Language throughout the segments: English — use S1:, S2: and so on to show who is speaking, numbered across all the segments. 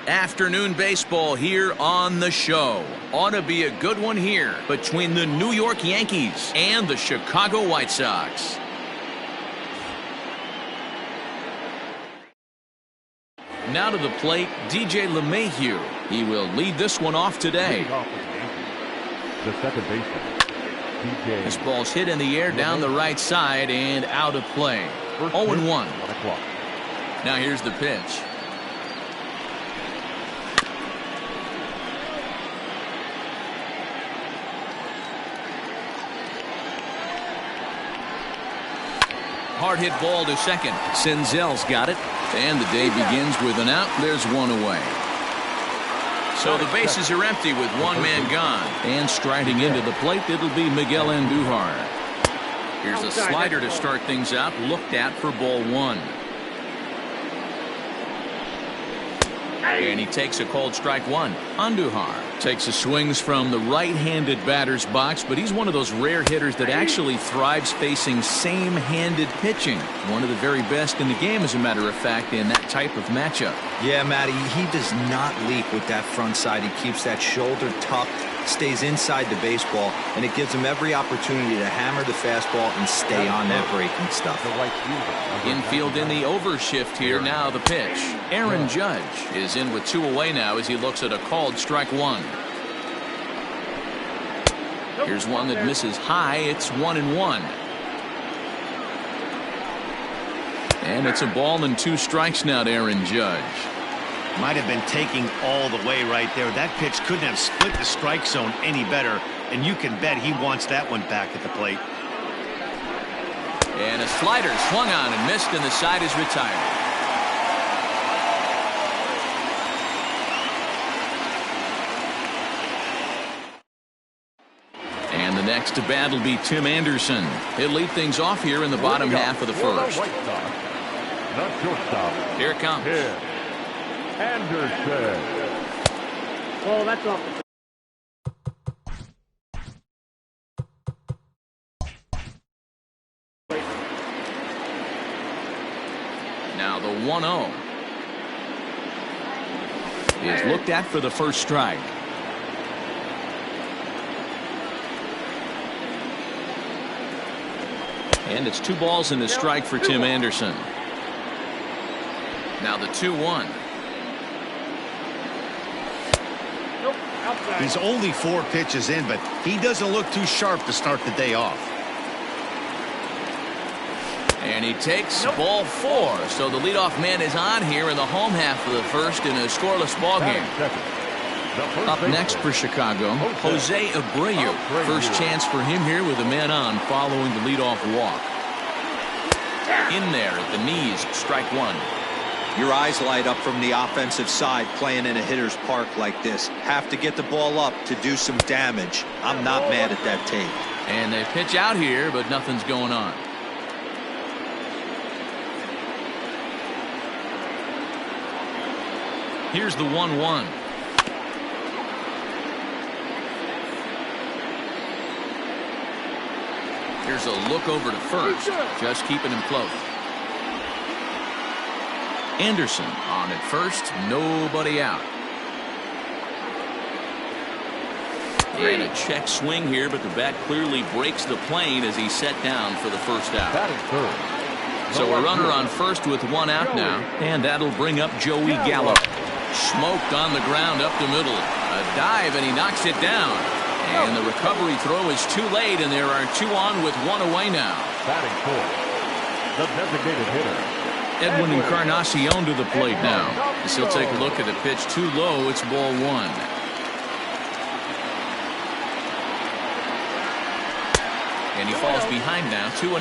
S1: Afternoon baseball here on the show. Ought to be a good one here between the New York Yankees and the Chicago White Sox. Now to the plate, DJ LeMahieu. He will lead this one off today.
S2: The second baseman, DJ.
S1: This ball's hit in the air down the right side and out of play. 0-1. Now here's the pitch. Hard hit ball to second. Senzel's got it. And the day begins with an out. There's one away. So the bases are empty with one man gone. And striding into the plate, it'll be Miguel Andujar. Here's a slider to start things out. Looked at for ball one. And he takes a cold strike one. Andujar takes his swings from the right-handed batter's box, but he's one of those rare hitters that actually thrives facing same-handed pitching. One of the very best in the game, as a matter of fact, in that type of matchup.
S3: Yeah, Matty, he does not leap with that front side. He keeps that shoulder tucked, stays inside the baseball, and it gives him every opportunity to hammer the fastball and stay on that breaking stuff.
S1: Infield in the overshift here. Now the pitch. Aaron Judge is in with two away now as he looks at a called strike one. Here's one that misses high. It's 1-1. And it's a ball and two strikes now to Aaron Judge.
S4: Might have been taking all the way right there. That pitch couldn't have split the strike zone any better, and you can bet he wants that one back at the plate.
S1: And a slider swung on and missed, and the side is retired. And the next to bat will be Tim Anderson. He'll lead things off here in the bottom half of the first. Here it comes.
S2: Anderson.
S5: Oh, that's off.
S1: Now the 1-0 is looked at for the first strike. And it's 2 balls and a strike for Tim Anderson. Now the 2-1.
S4: He's only 4 pitches in, but he doesn't look too sharp to start the day off.
S1: And he takes ball 4. So the leadoff man is on here in the home half of the first in a scoreless ball game. Up next for Chicago, Jose Abreu. First chance for him here with a man on following the leadoff walk. In there at the knees, strike one.
S3: Your eyes light up from the offensive side playing in a hitter's park like this. Have to get the ball up to do some damage. I'm not mad at that take.
S1: And they pitch out here, but nothing's going on. Here's the 1-1. Here's a look over to first, just keeping him close. Anderson on at first, nobody out. And a check swing here, but the bat clearly breaks the plane as he's set down for the first out. So a runner on first with 1 out now, and that'll bring up Joey Gallo. Smoked on the ground up the middle. A dive, and he knocks it down. And the recovery throw is too late, and there are 2 on with 1 away now.
S2: Batting fourth, the designated hitter,
S1: Edwin Encarnacion to the plate now. As he'll take a look at the pitch too low. It's ball 1. And he falls behind now, 2-0.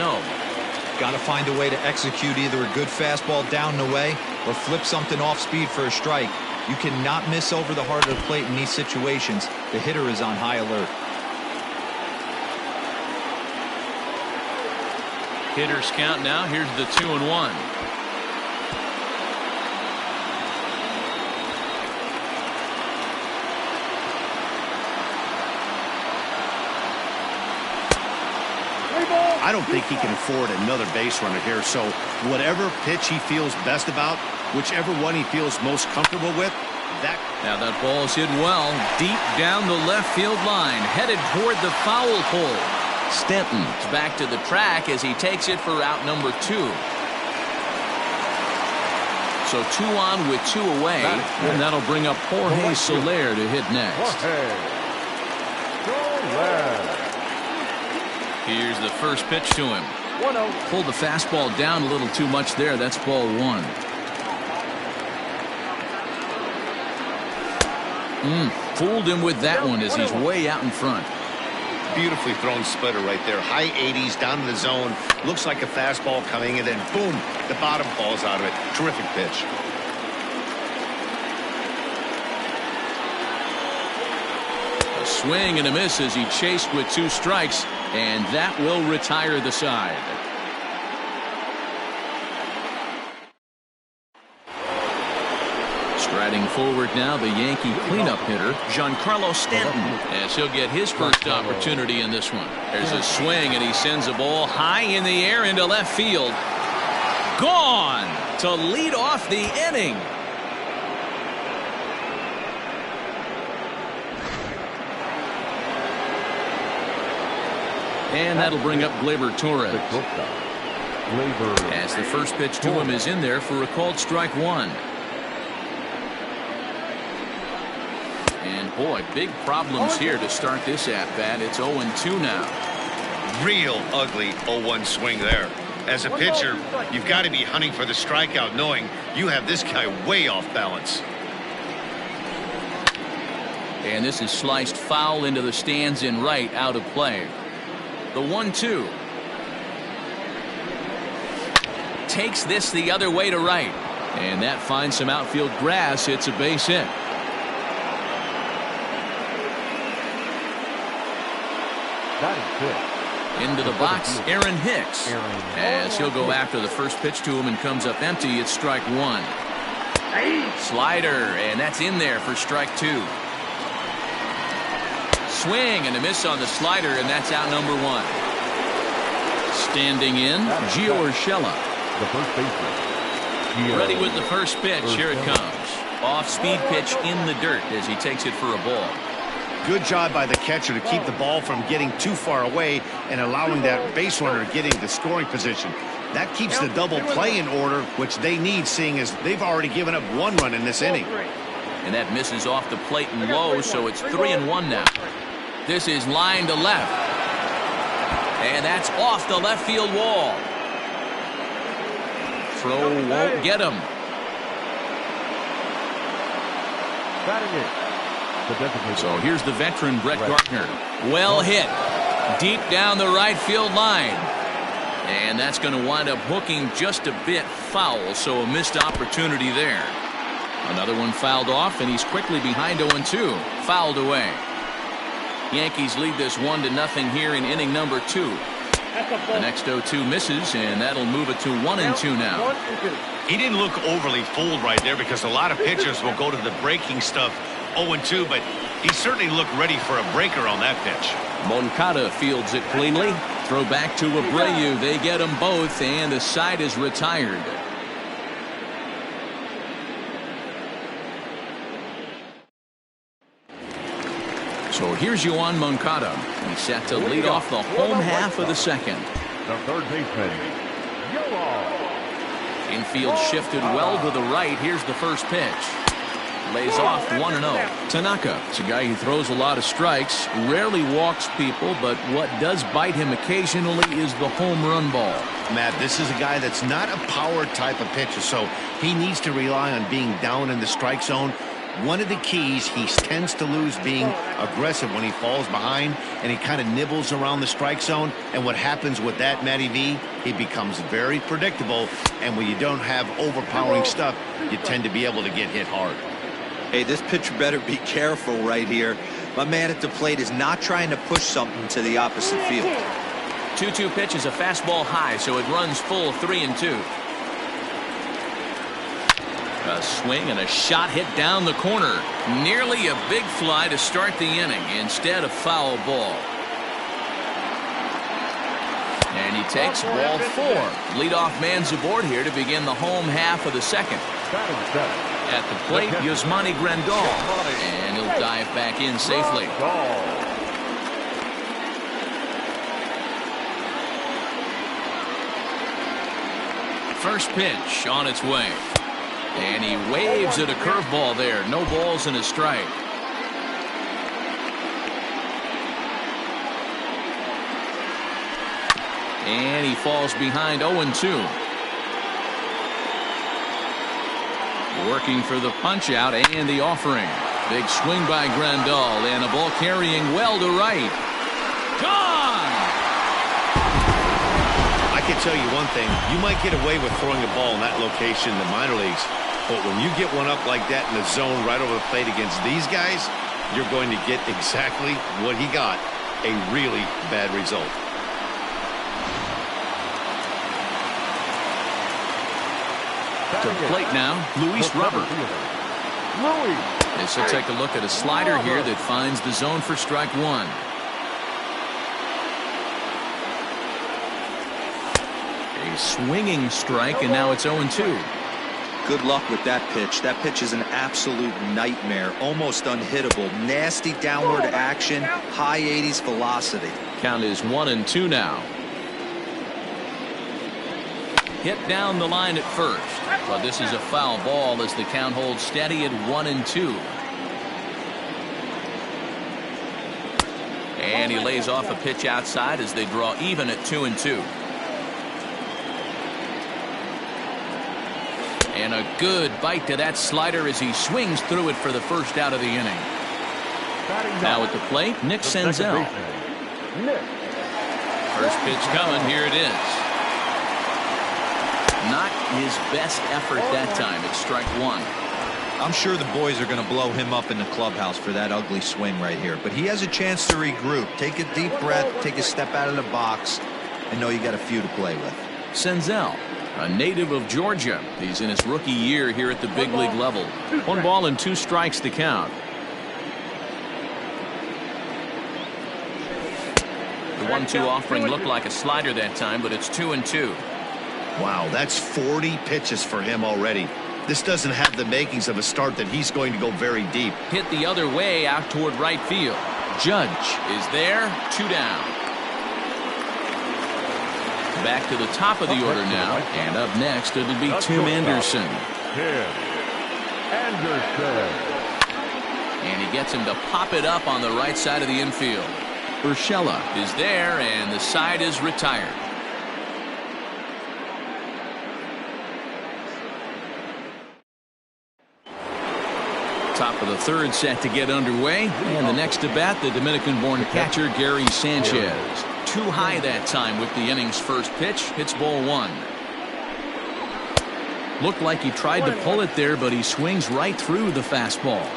S3: Got to find a way to execute either a good fastball down the way or flip something off speed for a strike. You cannot miss over the heart of the plate in these situations. The hitter is on high alert.
S1: Hitters count now. Here's the 2-1.
S4: I don't think he can afford another base runner here, so whatever pitch he feels best about, whichever one he feels most comfortable with,
S1: Now that ball's hit well, deep down the left field line, headed toward the foul pole. Stanton's back to the track as he takes it for out number 2. So 2 on with 2 away, and that'll bring up Jorge Soler to hit next. Here's the first pitch to him. Pulled the fastball down a little too much there. That's ball 1. Fooled him with that one as he's way out in front.
S4: Beautifully thrown splitter right there. High 80s down in the zone. Looks like a fastball coming, and then boom, the bottom falls out of it. Terrific pitch.
S1: A swing and a miss as he chased with 2 strikes, and that will retire the side. Striding forward now, the Yankee cleanup hitter, Giancarlo Stanton, as he'll get his first opportunity in this one. There's a swing, and he sends a ball high in the air into left field. Gone to lead off the inning. And that'll bring up Gleyber Torres. As the first pitch to him is in there for a called strike 1. And boy, big problems here to start this at-bat. It's 0-2 now.
S4: Real ugly 0-1 swing there. As a pitcher, you've got to be hunting for the strikeout, knowing you have this guy way off balance.
S1: And this is sliced foul into the stands in right, out of play. The 1-2. Takes this the other way to right. And that finds some outfield grass. It's a base hit. Into the box, Aaron Hicks. As he'll go after the first pitch to him and comes up empty, it's strike 1. Slider, and that's in there for strike 2. Swing and a miss on the slider, and that's out number 1. Standing in, Gio Urshela.
S2: The first baseman.
S1: Ready with the first pitch. Here it comes. Off-speed pitch in the dirt as he takes it for a ball.
S4: Good job by the catcher to keep the ball from getting too far away and allowing that base runner to get into scoring position. That keeps the double play in order, which they need, seeing as they've already given up 1 run in this inning.
S1: And that misses off the plate and low, so it's 3-1 now. This is line to left. And that's off the left field wall. Throw won't get him.
S2: Batting it.
S1: So here's the veteran Brett Gardner. Well hit. Deep down the right field line. And that's going to wind up hooking just a bit foul, so a missed opportunity there. Another one fouled off, and he's quickly behind 0-2. Fouled away. Yankees lead this 1-0 here in inning number 2. The next 0-2 misses, and that'll move it to 1-2 now.
S4: He didn't look overly fooled right there, because a lot of pitchers will go to the breaking stuff 0-2, but he certainly looked ready for a breaker on that pitch.
S1: Moncada fields it cleanly. Throw back to Abreu. They get them both, and the side is retired. So here's Yoan Moncada. He's set to lead off the home half of the second.
S2: The third baseman,
S1: Infield shifted well to the right. Here's the first pitch. Lays off 1-0. Tanaka, it's a guy who throws a lot of strikes, rarely walks people, but what does bite him occasionally is the home run ball.
S4: Matt, this is a guy that's not a power type of pitcher, so he needs to rely on being down in the strike zone. One of the keys, he tends to lose being aggressive when he falls behind, and he kind of nibbles around the strike zone. And what happens with that, Matty V, he becomes very predictable, and when you don't have overpowering stuff, you tend to be able to get hit hard.
S3: Hey, this pitcher better be careful right here. My man at the plate is not trying to push something to the opposite field.
S1: 2-2 pitch is a fastball high, so it runs full 3-2. A swing and a shot hit down the corner. Nearly a big fly to start the inning. Instead, a foul ball. And he takes ball 4. Leadoff man's aboard here to begin the home half of the second.
S2: Batting seven.
S1: At the plate, Yasmani Grandal. And he'll dive back in safely. First pitch on its way. And he waves at a curveball there. No balls and a strike. And he falls behind 0-2. Working for the punch out and the offering. Big swing by Grandal and a ball carrying well to right. Gone!
S4: I can tell you one thing. You might get away with throwing a ball in that location in the minor leagues. But when you get one up like that in the zone right over the plate against these guys, you're going to get exactly what he got. A really bad result.
S1: To the plate now, Luis Robert. This will take a look at a slider here that finds the zone for strike one. A swinging strike, and now it's 0-2.
S3: Good luck with that pitch. That pitch is an absolute nightmare. Almost unhittable. Nasty downward action. High 80s velocity.
S1: Count is 1-2 now. Hit down the line at first. But this is a foul ball as the count holds steady at 1-2. And he lays off a pitch outside as they draw even at 2-2. And a good bite to that slider as he swings through it for the first out of the inning. Now at the plate, Nick Senzel. First pitch coming. Here it is. Not his best effort that time. It's strike one.
S3: I'm sure the boys are going to blow him up in the clubhouse for that ugly swing right here. But he has a chance to regroup. Take a deep breath. Take a step out of the box. And know you got a few to play with.
S1: Senzel, a native of Georgia. He's in his rookie year here at the big league level. 1 ball and 2 strikes to count. The 1-2 offering looked like a slider that time, but it's 2-2.
S4: Wow, that's 40 pitches for him already. This doesn't have the makings of a start that he's going to go very deep.
S1: Hit the other way out toward right field. Judge is there. 2 down. Back to the top of the order now. And up next, it'll be Tim Anderson. And he gets him to pop it up on the right side of the infield. Urshela is there, and the side is retired. Top of the third set to get underway. And the next to bat, the Dominican-born catcher Gary Sanchez. Too high that time with the inning's first pitch. Hits ball one. Looked like he tried to pull it there, but he swings right through the fastball.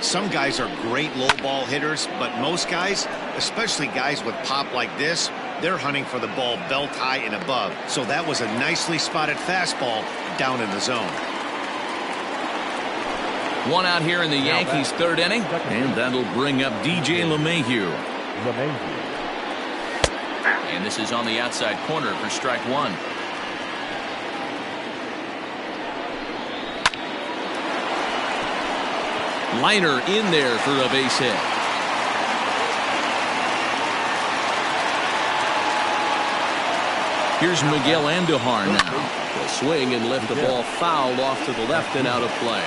S4: Some guys are great low ball hitters, but most guys, especially guys with pop like this, they're hunting for the ball belt high and above. So that was a nicely spotted fastball down in the zone.
S1: One out here in the Yankees' third inning, and that'll bring up DJ LeMahieu. And this is on the outside corner for strike one. Liner in there for a base hit. Here's Miguel Andujar now. Will swing and lift the ball foul off to the left and out of play.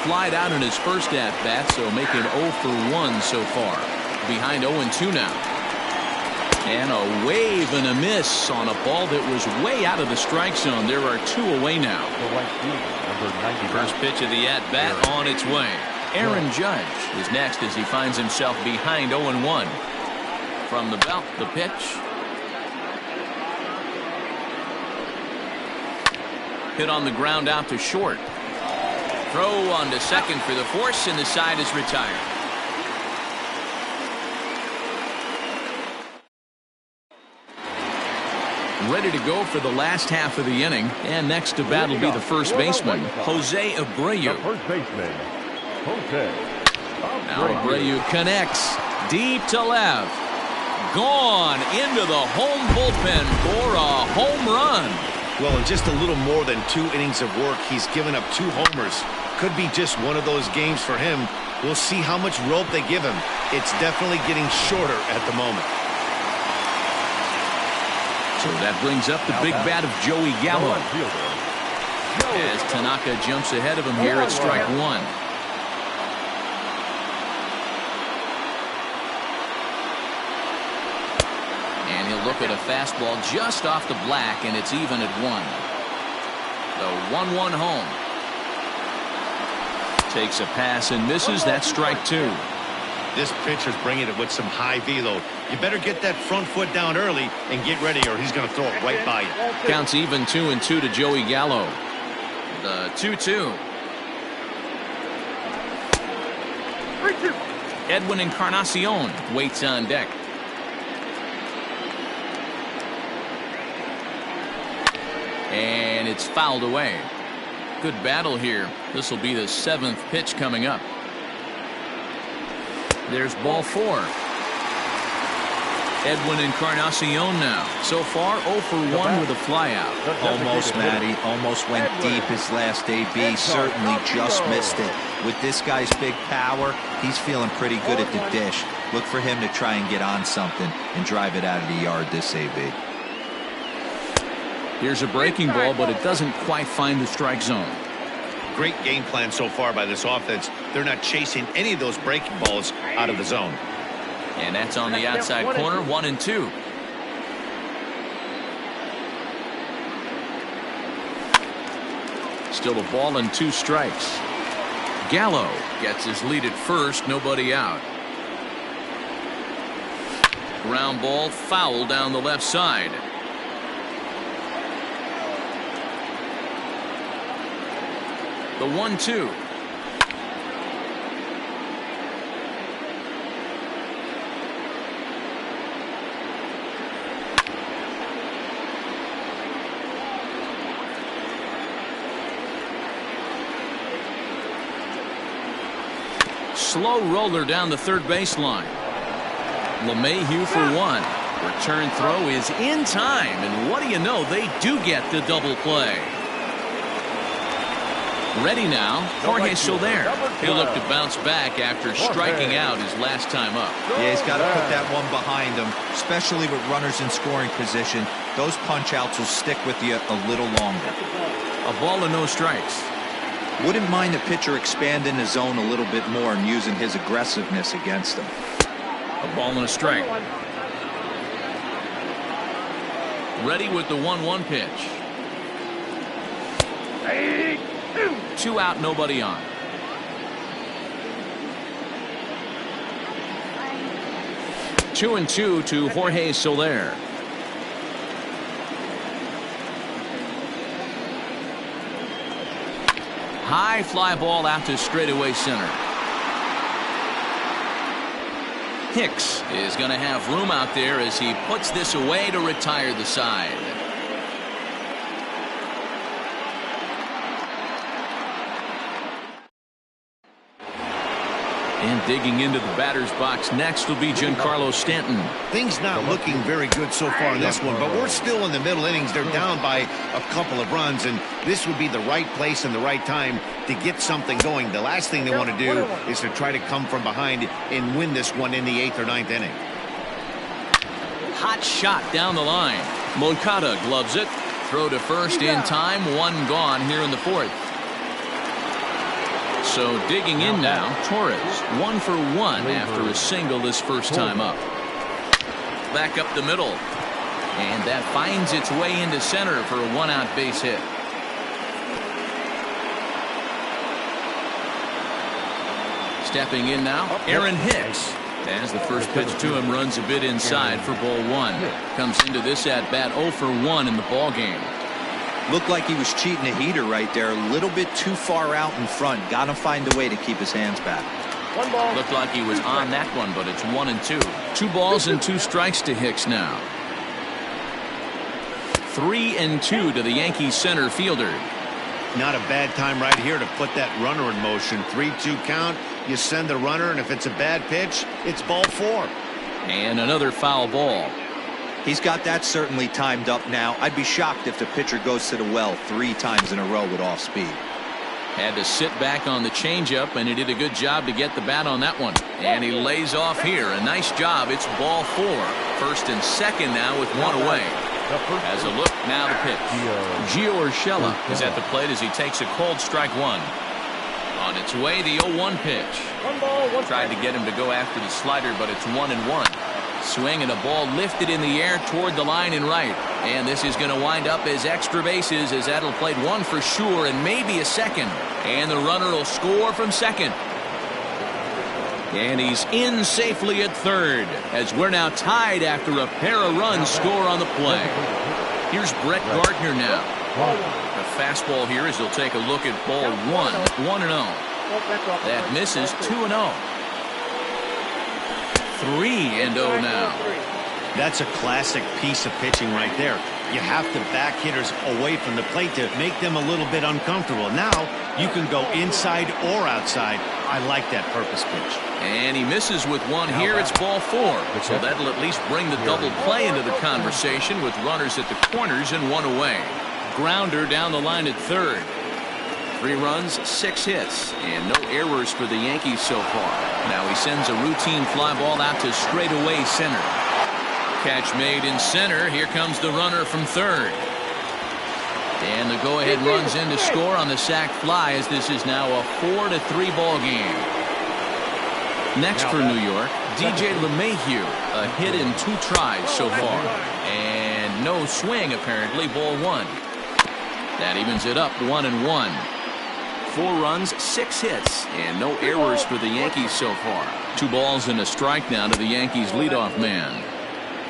S1: Flied out in his first at-bat, so making 0 for 1 so far. Behind 0-2 now. And a wave and a miss on a ball that was way out of the strike zone. There are 2 away now. First pitch of the at-bat on its way. Aaron Judge is next as he finds himself behind 0-1. From the belt, the pitch. Hit on the ground out to short. Throw on to second for the force, and the side is retired. Ready to go for the last half of the inning, and next to bat will be the first baseman, Jose Abreu. Now Abreu connects deep to left. Gone into the home bullpen for a home run.
S4: Well, in just a little more than 2 innings of work, he's given up 2 homers. Could be just one of those games for him. We'll see how much rope they give him. It's definitely getting shorter at the moment.
S1: So that brings up the big bat of Joey Gallo. As Tanaka jumps ahead of him here at strike 1. And he'll look at a fastball just off the black, and it's even at 1. The 1-1 home. Takes a pass and misses. That's strike 2.
S4: This pitcher's bringing it with some high velo. You better get that front foot down early and get ready, or he's going to throw it right by you.
S1: Counts even 2-2 to Joey Gallo. The 2-2. Edwin Encarnacion waits on deck. And it's fouled away. Good battle here. This will be the 7th pitch coming up. There's ball 4. Edwin Encarnacion now. So far 0 for 1 with a flyout.
S3: Almost, Matty. Almost went deep his last AB. Certainly just missed it. With this guy's big power, he's feeling pretty good at the dish. Look for him to try and get on something and drive it out of the yard this AB.
S1: Here's a breaking ball, but it doesn't quite find the strike zone.
S4: Great game plan so far by this offense. They're not chasing any of those breaking balls out of the zone.
S1: And that's on the outside corner, 1-2. Still a ball and 2 strikes. Gallo gets his lead at first, nobody out. Ground ball foul down the left side. The 1-2. Slow roller down the third baseline. LeMahieu for 1. Return throw is in time, and what do you know? They do get the double play. Ready now, Jorge Soler. He'll look to bounce back after striking out his last time up.
S3: Yeah, he's got to put that one behind him, especially with runners in scoring position. Those punch-outs will stick with you a little longer.
S1: A ball and no strikes.
S3: Wouldn't mind the pitcher expanding the zone a little bit more and using his aggressiveness against him.
S1: A ball and a strike. Ready with the 1-1 pitch. 2 out, nobody on. Two and 2 to Jorge Soler. High fly ball out to straightaway center. Hicks is going to have room out there as he puts this away to retire the side. And digging into the batter's box next will be Giancarlo Stanton.
S4: Things not looking very good so far in this one, but we're still in the middle innings. They're down by a couple of runs, and this would be the right place and the right time to get something going. The last thing they want to do is to try to come from behind and win this one in the 8th or 9th inning.
S1: Hot shot down the line. Moncada gloves it. Throw to first in time. 1 gone here in the 4th. So digging in now, Torres 1 for 1 after a single this first time up. Back up the middle, and that finds its way into center for a 1-out base hit. Stepping in now, Aaron Hicks. As the first pitch to him runs a bit inside for ball 1. Comes into this at bat 0 for 1 in the ball game.
S3: Looked like he was cheating a heater right there. A little bit too far out in front. Got to find a way to keep his hands back.
S1: Looked like he was on that one, but it's 1-2. 2 balls and 2 strikes to Hicks now. 3-2 to the Yankees center fielder.
S4: Not a bad time right here to put that runner in motion. 3-2 count. You send the runner, and if it's a bad pitch, it's ball 4.
S1: And another foul ball.
S3: He's got that certainly timed up now. I'd be shocked if the pitcher goes to the well 3 times in a row with off speed.
S1: Had to sit back on the changeup, and he did a good job to get the bat on that one. And he lays off here. A nice job. It's ball 4. First and second now with 1 away. Has a look. Now the pitch. Gio Urshela is at the plate as he takes a cold strike 1. On its way, the 0-1 pitch. Tried to get him to go after the slider, but it's 1-1. Swing and a ball lifted in the air toward the line and right. And this is going to wind up as extra bases, as that'll play 1 for sure and maybe a second. And the runner will score from second. And he's in safely at third, as we're now tied after a pair of runs score on the play. Here's Brett Gardner now. A fastball here as he'll take a look at ball 1. 1-0. That misses. 2-0. 3-0 now.
S4: That's a classic piece of pitching right there. You have to back hitters away from the plate to make them a little bit uncomfortable. Now you can go inside or outside. I like that purpose pitch.
S1: And he misses with 1 here. It's ball 4. So that'll at least bring the double play into the conversation with runners at the corners and 1 away. Grounder down the line at third. 3 runs, 6 hits, and no errors for the Yankees so far. Now he sends a routine fly ball out to straightaway center. Catch made in center. Here comes the runner from third. And the go-ahead runs in to score on the sac fly, as this is now a 4-3 ball game. Next for New York, DJ LeMahieu. A hit in 2 tries so far. And no swing, apparently. Ball 1. That evens it up 1-1. 4 runs, 6 hits, and no errors for the Yankees so far. 2 balls and a strike now to the Yankees leadoff man.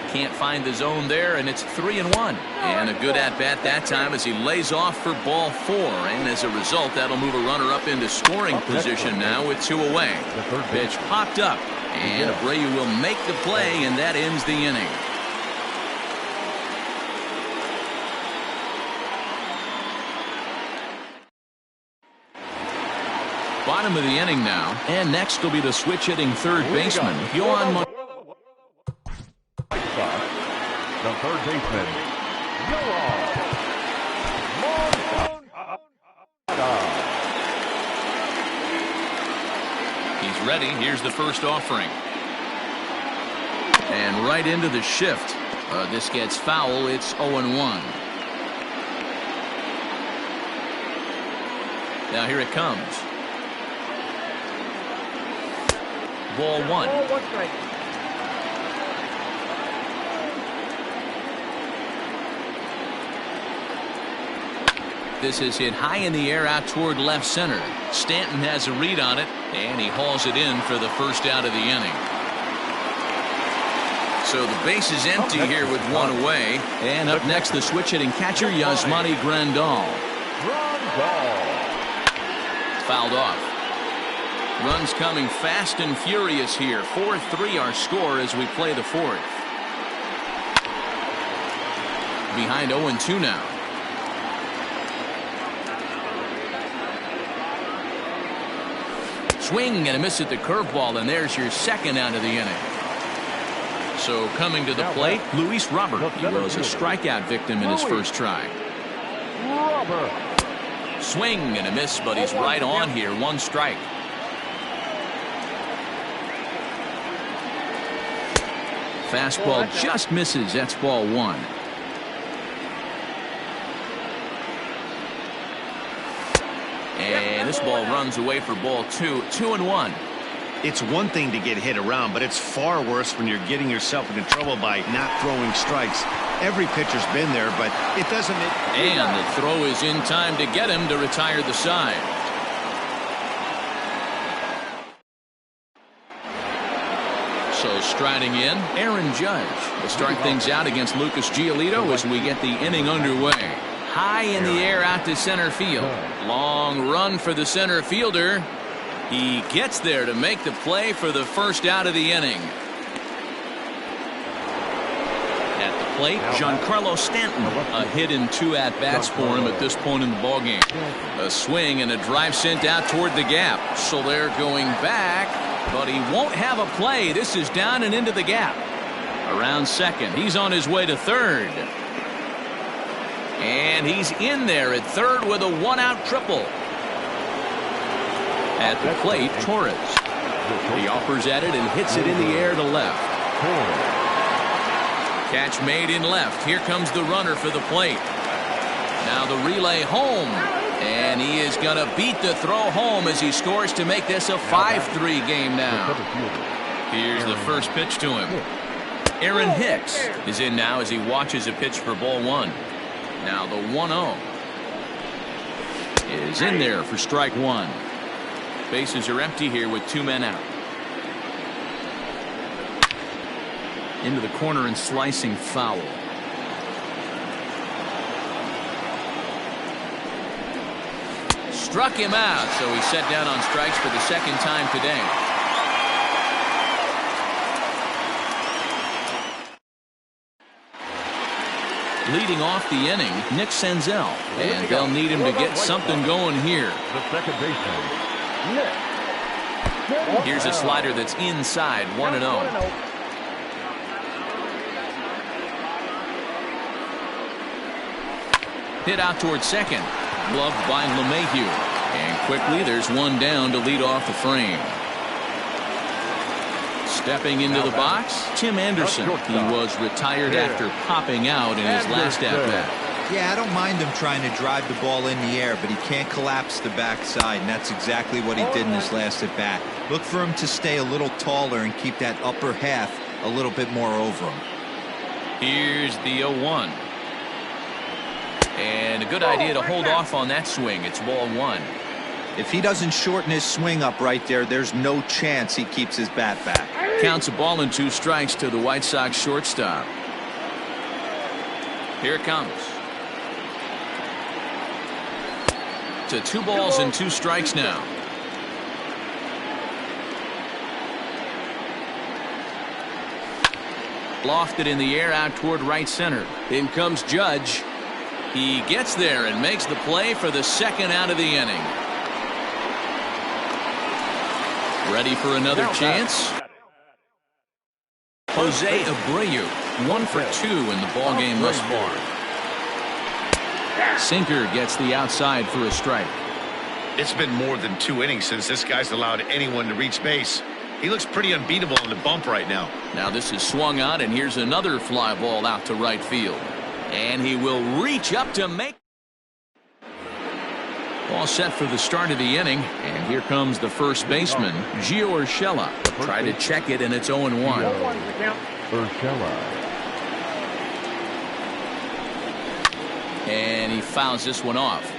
S1: Can't find the zone there, and it's 3-1. And a good at-bat that time as he lays off for ball 4. And as a result, that'll move a runner up into scoring position now with 2 away. Pitch popped up, and Abreu will make the play, and that ends the inning. Bottom of the inning now, and next will be the switch-hitting third baseman, Yohan.
S2: The third baseman,
S1: He's ready. Here's the first offering. And right into the shift. This gets foul. It's 0-1. Now here it comes. Ball 1. This is hit high in the air out toward left center. Stanton has a read on it, and he hauls it in for the first out of the inning. So the base is empty here with 1 away. And up next, the switch-hitting catcher, Yasmani Grandal. Fouled off. Runs coming fast and furious here. 4-3 our score as we play the 4th. Behind 0-2 now. Swing and a miss at the curveball, and there's your second out of the inning. So coming to the plate, Luis Robert. He was a strikeout victim in his first try. Swing and a miss, but he's right on here. 1 strike. Fastball just misses. That's ball 1. And this ball runs away for ball 2. 2-1.
S4: It's one thing to get hit around, but it's far worse when you're getting yourself into trouble by not throwing strikes. Every pitcher's been there, but it doesn't make...
S1: And the throw is in time to get him to retire the side. So striding in, Aaron Judge will start things out against Lucas Giolito as we get the inning underway. High in the air out to center field. Long run for the center fielder. He gets there to make the play for the first out of the inning. At the plate, Giancarlo Stanton. A hit in 2 at-bats for him at this point in the ballgame. A swing and a drive sent out toward the gap. So they're going back, but he won't have a play. This is down and into the gap. Around second. He's on his way to third. And he's in there at third with a one-out triple. At the plate, Torres. He offers at it and hits it in the air to left. Catch made in left. Here comes the runner for the plate. Now the relay home. And he is going to beat the throw home as he scores to make this a 5-3 game now. Here's the first pitch to him. Aaron Hicks is in now as he watches a pitch for ball one. Now the 1-0 is in there for strike one. Bases are empty here with two men out. Into the corner and slicing foul. Struck him out, so he's set down on strikes for the second time today. Leading off the inning, Nick Senzel, and they'll need him to get something going here.
S2: The second baseman, Nick.
S1: Here's a slider that's inside, 1-0. Hit out towards second, gloved by LeMahieu, and quickly there's one down to lead off the frame. Stepping into the box, Tim Anderson. He was retired after popping out in his last at-bat.
S3: Yeah, I don't mind him trying to drive the ball in the air, but he can't collapse the backside, and that's exactly what he did in his last at-bat. Look for him to stay a little taller and keep that upper half a little bit more over him.
S1: Here's the 0-1. And a good idea to hold off on that swing. It's ball one.
S3: If he doesn't shorten his swing up right there, there's no chance he keeps his bat back.
S1: Counts a ball and 2 strikes to the White Sox shortstop. Here it comes. To 2 balls and 2 strikes now. Lofted in the air out toward right center. In comes Judge. He gets there and makes the play for the second out of the inning. Ready for another chance? Jose Abreu, 1 for 2 in the ballgame thus far. Sinker gets the outside for a strike.
S4: It's been more than 2 innings since this guy's allowed anyone to reach base. He looks pretty unbeatable on the bump right now.
S1: Now this is swung on, and here's another fly ball out to right field. And he will reach up to make. All set for the start of the inning, and here comes the first baseman, Gio Urshela. Try to check it, and it's 0-1.
S2: Urshela.
S1: And he fouls this one off.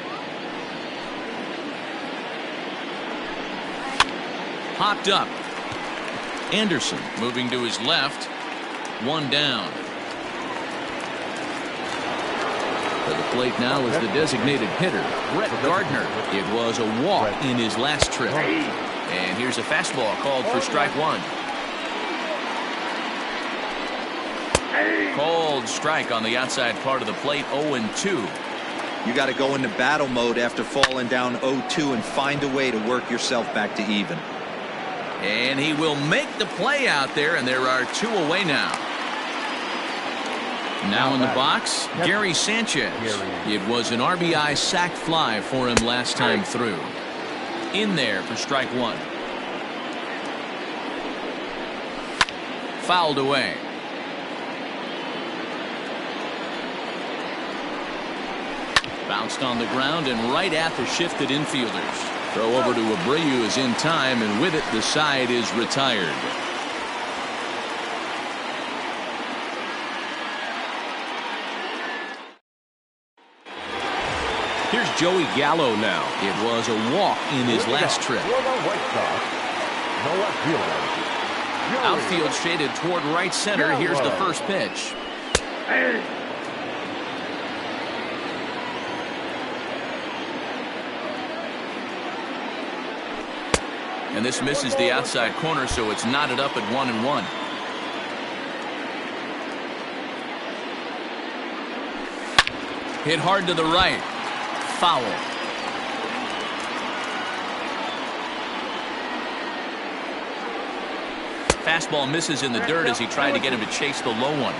S1: Popped up. Anderson moving to his left. 1 down. To the plate now is the designated hitter, Brett Gardner. It was a walk in his last trip. And here's a fastball called for strike one. Called strike on the outside part of the plate, 0-2.
S3: You got to go into battle mode after falling down 0-2 and find a way to work yourself back to even.
S1: And he will make the play out there, and there are 2 away now. Now in the box, Gary Sanchez. It was an RBI sac fly for him last time through. In there for strike one. Fouled away. Bounced on the ground and right at the shifted infielders. Throw over to Abreu is in time, and with it the side is retired. Here's Joey Gallo now. It was a walk in his last trip. Outfield shaded toward right center. Here's the first pitch. And this misses the outside corner, so it's knotted up at 1-1. Hit hard to the right. Foul. fastball misses in the dirt as he tried to get him to chase the low one.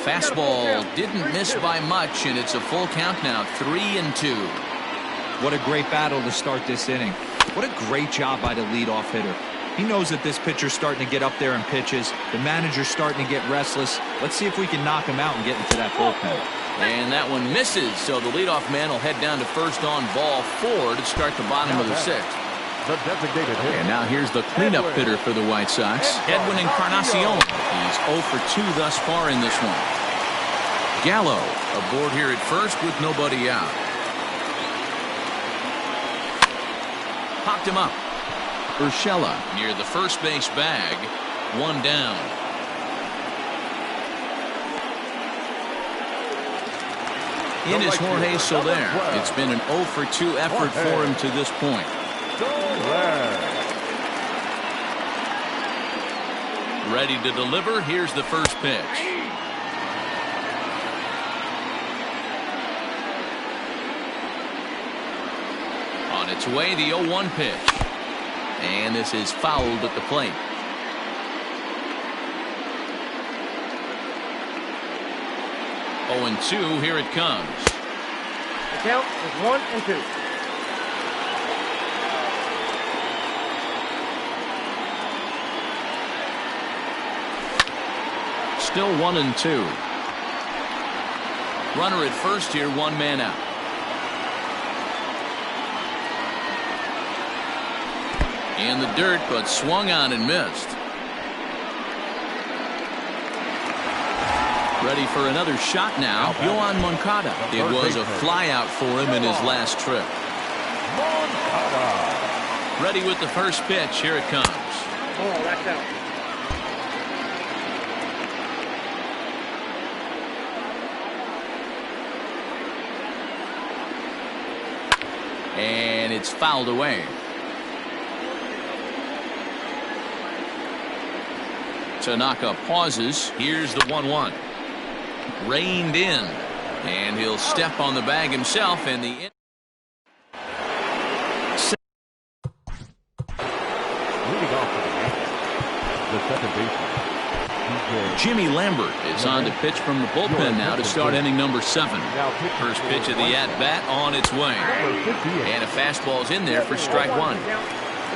S1: Fastball didn't miss by much, and it's a full count now, 3-2.
S3: What a great battle to start this inning. What a great job by the leadoff hitter. He knows that this pitcher's starting to get up there in pitches. The manager's starting to get restless. Let's see if we can knock him out and get into that bullpen.
S1: And that one misses, so the leadoff man will head down to first on ball 4 to start the bottom of the 6th.
S2: The designated hitter.
S1: And now here's the cleanup hitter for the White Sox, Edwin Encarnacion. He's 0 for 2 thus far in this one. Gallo aboard here at first with nobody out. Popped him up. Urshela near the first base bag. 1 down. In is Jorge Soler. It's been an 0 for 2 effort for him to this point. Ready to deliver. Here's the first pitch. On its way, the 0-1 pitch. And this is fouled at the plate. Oh, and 2, here it comes.
S5: The count is 1-2.
S1: Still 1-2. Runner at first here, 1 man out. In the dirt, but swung on and missed. Ready for another shot now. Yohan Moncada. It was a flyout for him in his last trip. Ready with the first pitch. Here it comes.
S5: Oh, that's out.
S1: And it's fouled away. Tanaka pauses. Here's the 1-1. Reined in, and he'll step on the bag himself, and the
S2: Leading off for the second baseman.
S1: Jimmy Lambert is on to pitch from the bullpen now to start inning number 7. First pitch of the at-bat on its way, and a fastball's in there for strike 1.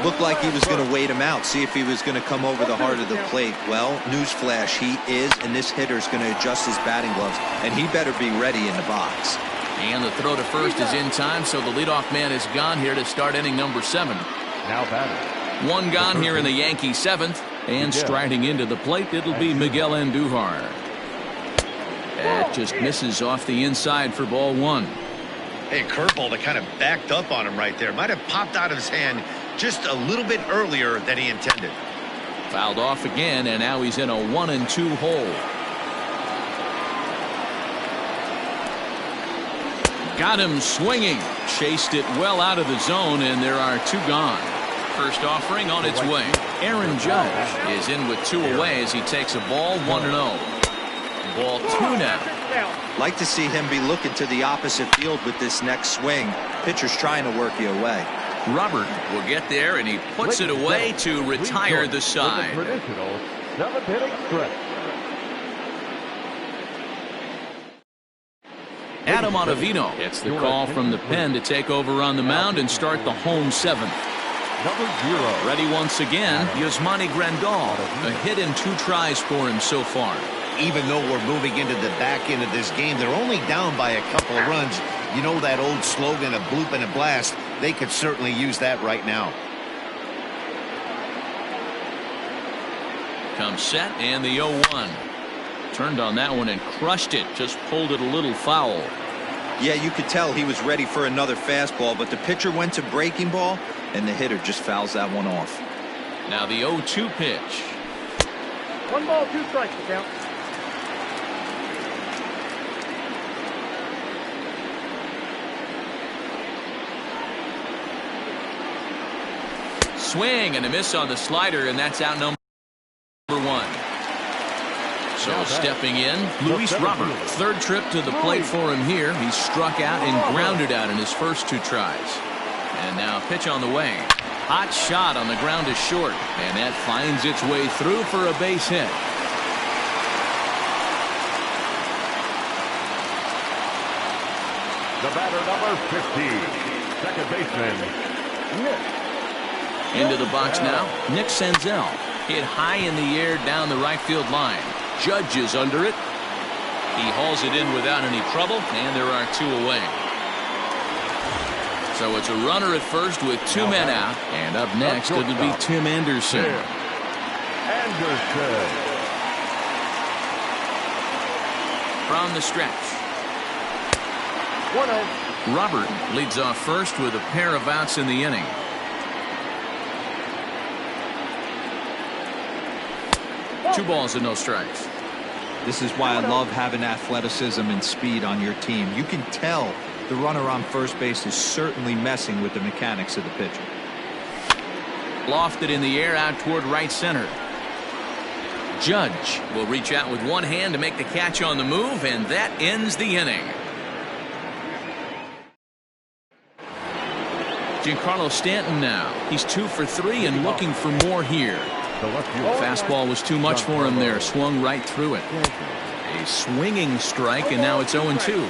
S3: Looked like he was going to wait him out, see if he was going to come over the heart of the plate. Well, newsflash, he is, and this hitter's going to adjust his batting gloves, and he better be ready in the box.
S1: And the throw to first is in time, so the leadoff man is gone here to start inning number 7.
S2: Now batting.
S1: 1 gone here in the Yankee 7th, and striding into the plate, it'll be Miguel Andujar. That just misses off the inside for ball 1.
S4: Hey, curveball that kind of backed up on him right there. Might have popped out of his hand just a little bit earlier than he intended.
S1: Fouled off again, and now he's in a 1-2 hole. Got him swinging. Chased it well out of the zone, and there are 2 gone. First offering on its way. Aaron Judge is in with 2 away as he takes a ball 1-0. Ball 2 now.
S3: Like to see him be looking to the opposite field with this next swing. Pitcher's trying to work you away.
S1: Robert will get there, and he puts it away to retire the side.
S2: Traditional 7th-inning stretch.
S1: Adam Ottavino gets the call from the pen to take over on the mound and start the home 7th.
S2: Number 0.
S1: Ready once again, Yasmani Grandal. A hit in 2 tries for him so far.
S4: Even though we're moving into the back end of this game, they're only down by a couple of runs. You know that old slogan, a bloop and a blast. They could certainly use that right now.
S1: Comes set, and the 0-1. Turned on that one and crushed it. Just pulled it a little foul.
S3: Yeah, you could tell he was ready for another fastball, but the pitcher went to breaking ball, and the hitter just fouls that one off.
S1: Now the 0-2 pitch.
S5: 1 ball, 2 strikes to count.
S1: Swing and a miss on the slider, and that's out number 1. So stepping in, Luis Robert. 3rd trip to the plate for him here. He struck out and grounded out in his first 2 tries. And now pitch on the way. Hot shot on the ground is short. And that finds its way through for a base hit.
S2: The batter, number 50, second baseman, Nick.
S1: Into the box now, Nick Senzel. Hit high in the air down the right field line. Judge is under it. He hauls it in without any trouble, and there are two away. So it's a runner at first with two men out, and up next it'll be Tim Anderson. From the stretch.
S5: 1-0.
S1: Robert leads off first with a pair of outs in the inning. Two balls and no strikes.
S3: This is why I love having athleticism and speed on your team. You can tell the runner on first base is certainly messing with the mechanics of the pitcher.
S1: Lofted in the air out toward right center. Judge will reach out with one hand to make the catch on the move, and that ends the inning. Giancarlo Stanton now. He's 2 for 3 and looking for more here. The fastball was too much for him there. Swung right through it. A swinging strike, and now it's 0-2.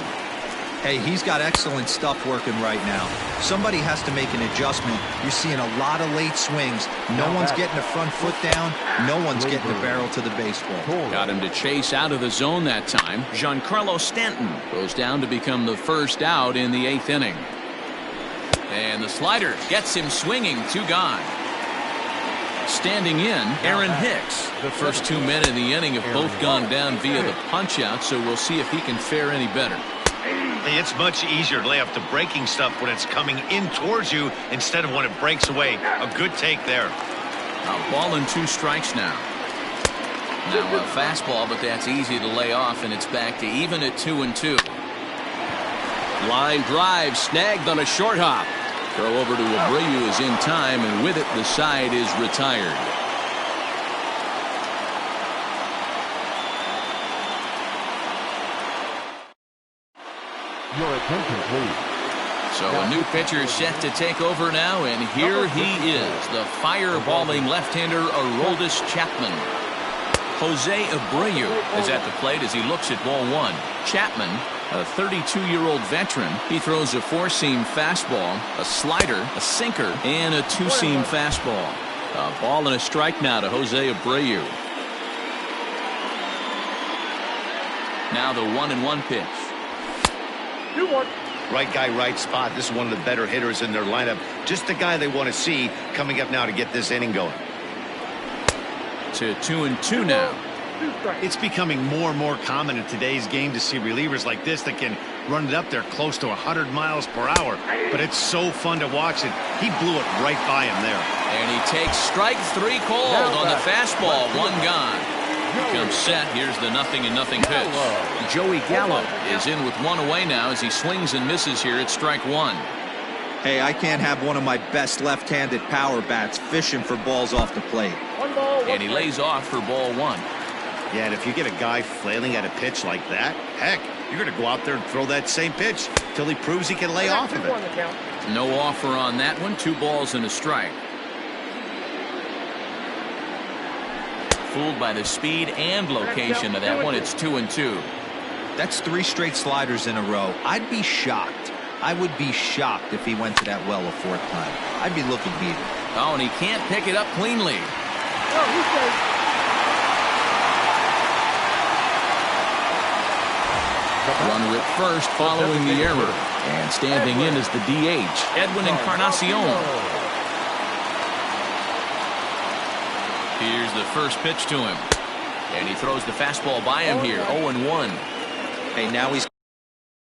S3: Hey, he's got excellent stuff working right now. Somebody has to make an adjustment. You're seeing a lot of late swings. No one's getting the front foot down. No one's getting the barrel to the baseball.
S1: Got him to chase out of the zone that time. Giancarlo Stanton goes down to become the first out in the 8th inning. And the slider gets him swinging. 2 gone. Standing in, Aaron Hicks. The first 2 men in the inning have both gone down via the punch-out, so we'll see if he can fare any better.
S4: Hey, it's much easier to lay off the breaking stuff when it's coming in towards you instead of when it breaks away. A good take there.
S1: A ball and 2 strikes now. Now a fastball, but that's easy to lay off, and it's back to even at 2-2. Line drive snagged on a short hop. Throw over to Abreu is in time, and with it the side is retired.
S2: Your attention, please.
S1: So a new pitcher set to take over now, and here he is, the fireballing left-hander Aroldis Chapman. Jose Abreu is at the plate as he looks at ball 1. Chapman, a 32-year-old veteran, he throws a 4-seam fastball, a slider, a sinker, and a 2-seam fastball. A ball and a strike now to Jose Abreu. Now the 1-1 pitch.
S5: 2-1.
S4: Right guy, right spot. This is one of the better hitters in their lineup. Just the guy they want to see coming up now to get this inning going.
S1: To 2-2 now.
S4: It's becoming more and more common in today's game to see relievers like this that can run it up there close to 100 miles per hour. But it's so fun to watch it. He blew it right by him there.
S1: And he takes strike 3 called on the fastball. 1 gone. He comes set. Here's the 0-0 pitch. Joey Gallo is in with 1 away now as he swings and misses here at strike 1.
S3: Hey, I can't have one of my best left-handed power bats fishing for balls off the plate.
S1: And he lays off for ball 1.
S4: Yeah, and if you get a guy flailing at a pitch like that, heck, you're going to go out there and throw that same pitch till he proves he can lay off of it.
S1: No offer on that one. 2 balls and a strike. Fooled by the speed and location of that one. It's 2-2.
S3: That's 3 straight sliders in a row. I'd be shocked. I would be shocked if he went to that well a 4th time. I'd be looking beat.
S1: Oh, and he can't pick it up cleanly. Runner at first following the error. And standing in is the DH, Edwin Encarnacion. Here's the first pitch to him. And he throws the fastball by him here. 0-1.
S3: Hey, now he's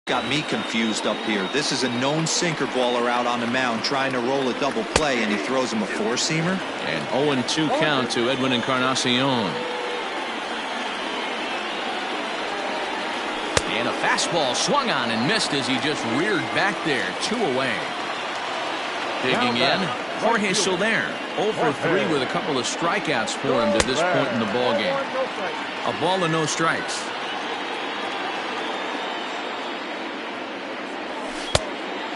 S3: got me confused up here. This is a known sinker baller out on the mound trying to roll a double play, and he throws him a 4-seamer.
S1: And 0-2 count to Edwin Encarnacion. And a fastball swung on and missed as he just reared back there. 2 away. Digging in, Jorge Soler. 0 for 3 with a couple of strikeouts for him to this point in the ballgame. A ball and no strikes.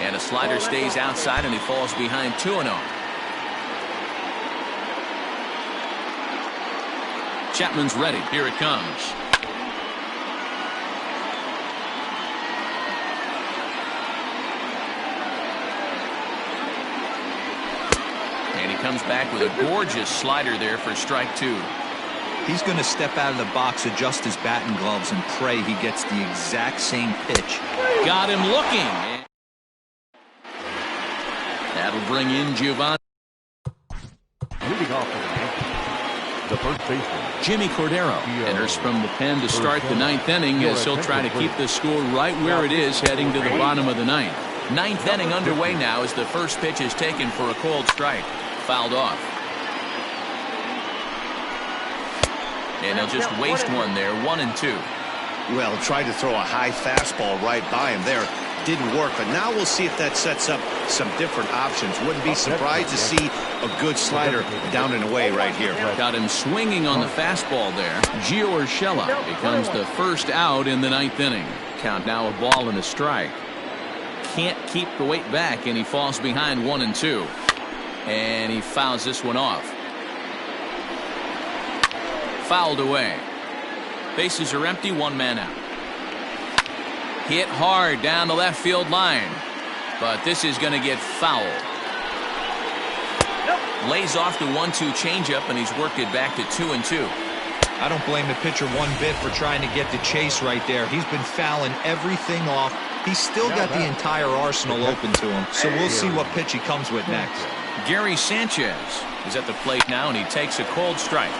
S1: And And a slider stays outside, and he falls behind 2-0. Chapman's ready. Here it comes. And he comes back with a gorgeous slider there for strike 2.
S3: He's going to step out of the box, adjust his batting gloves, and pray he gets the exact same pitch.
S1: Got him looking. That'll bring in Giovanni.
S2: Leading off the first baseman,
S1: Jimmy Cordero enters from the pen to start the 9th inning as he'll try to keep the score right where it is heading to the bottom of the 9th. 9th inning underway now as the first pitch is taken for a cold strike. Fouled off. And he'll just waste one there, 1-2.
S4: Well, tried to throw a high fastball right by him there. Didn't work, but now we'll see if that sets up some different options. Wouldn't be surprised to see a good slider down and away right here.
S1: Got him swinging on the fastball there. Gio Urshela becomes the first out in the 9th inning. Count now a ball and a strike. Can't keep the weight back, and he falls behind 1-2. And he fouls this one off. Fouled away. Bases are empty, 1 man out. Hit hard down the left field line, but this is going to get fouled. Lays off the 1-2 changeup, and he's worked it back to 2-2.
S3: I don't blame the pitcher one bit for trying to get the chase right there. He's been fouling everything off. He's still got the entire arsenal open to him, so we'll see what pitch he comes with next.
S1: Gary Sanchez is at the plate now, and he takes a cold strike.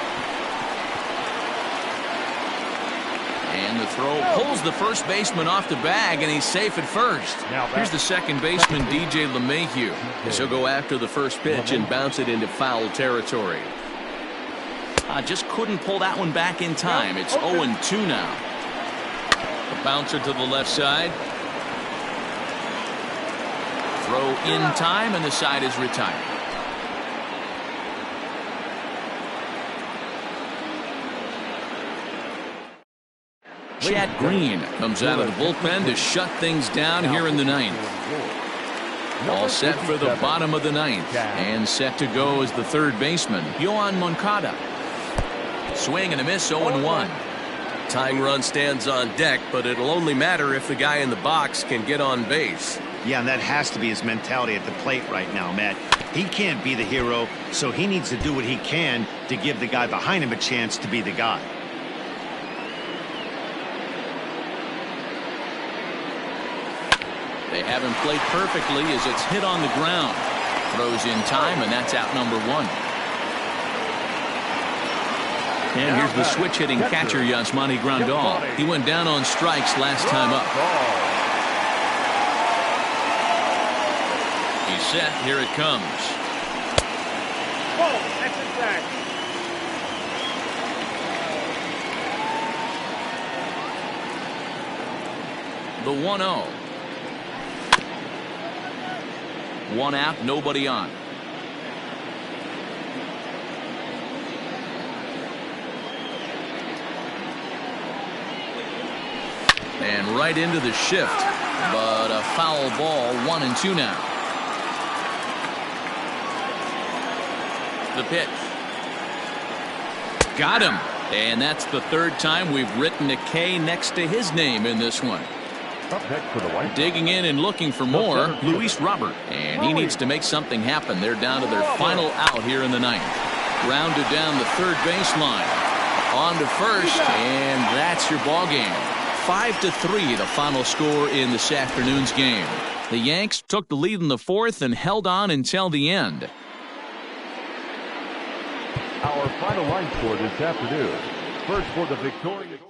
S1: And the throw pulls the first baseman off the bag, and he's safe at first. Here's the second baseman, DJ LeMahieu, as he'll go after the first pitch and bounce it into foul territory. Just couldn't pull that one back in time. It's 0-2 now. A bouncer to the left side. Throw in time, and the side is retired. Chad Green comes out of the bullpen to shut things down here in the 9th. All set for the bottom of the 9th, and set to go as the third baseman, Yoan Moncada. Swing and a miss, 0-1.
S6: Tying run stands on deck, but it'll only matter if the guy in the box can get on base.
S4: Yeah, and that has to be his mentality at the plate right now, Matt. He can't be the hero, so he needs to do what he can to give the guy behind him a chance to be the guy.
S1: They have him played perfectly as it's hit on the ground. Throws in time, and that's out number 1. And here's the switch-hitting catcher, Yasmani Grandal. He went down on strikes last time up. He's set. Here it comes.
S5: Whoa, that's it back.
S1: The 1-0. 1 out, nobody on. And right into the shift, but a foul ball, 1-2 now. The pitch. Got him. And that's the third time we've written a K next to his name in this one.
S2: Up next for the White.
S1: Digging in and looking for more, Luis Robert. And he needs to make something happen. They're down to their final out here in the 9th. Rounded down the third baseline. On to first, and that's your ball game. 5-3, the final score in this afternoon's game. The Yanks took the lead in the 4th and held on until the end.
S2: Our final line score this afternoon. First for the victorious